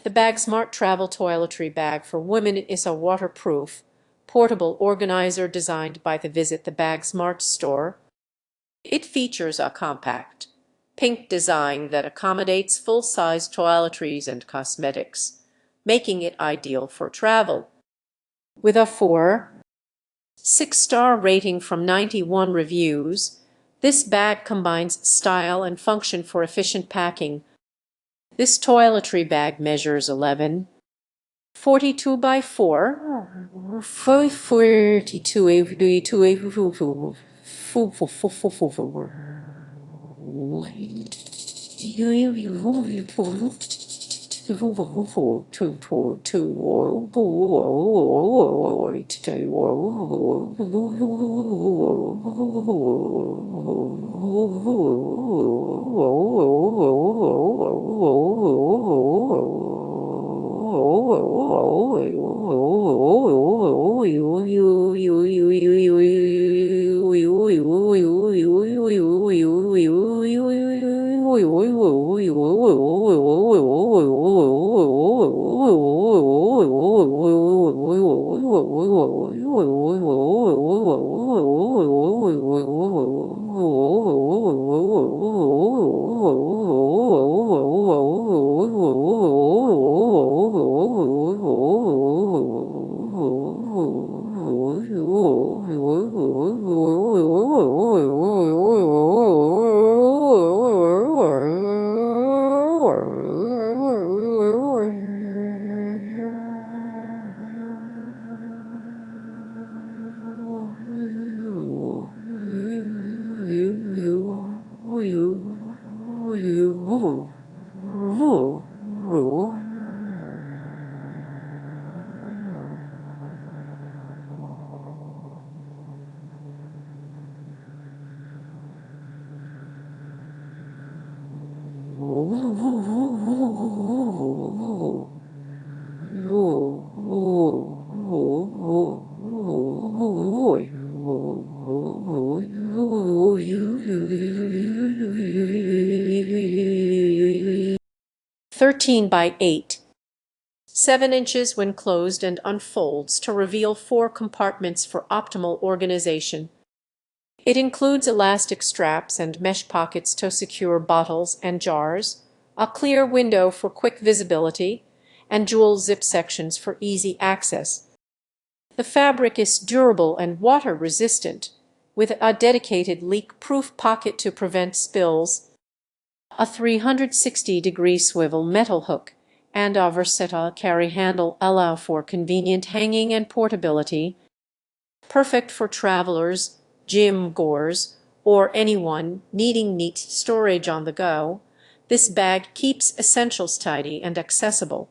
The BAGSMART travel toiletry bag for women is a waterproof, portable organizer designed by the Visit the BAGSMART store. It features a compact, pink design that accommodates full-size toiletries and cosmetics, making it ideal for travel. With a 4.6-star rating from 91 reviews, this bag combines style and function for efficient packing. This toiletry bag measures 11.42 by 13 by 8, 7 inches when closed and unfolds to reveal 4 compartments for optimal organization. It includes elastic straps and mesh pockets to secure bottles and jars, a clear window for quick visibility, and dual zip sections for easy access. The fabric is durable and water-resistant, with a dedicated leak-proof pocket to prevent spills, a 360-degree swivel metal hook, and a versatile carry handle allow for convenient hanging and portability. Perfect for travelers, gym goers, or anyone needing neat storage on the go, this bag keeps essentials tidy and accessible.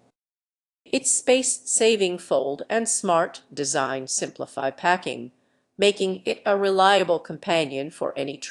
Its space-saving fold and smart design simplify packing, making it a reliable companion for any trip.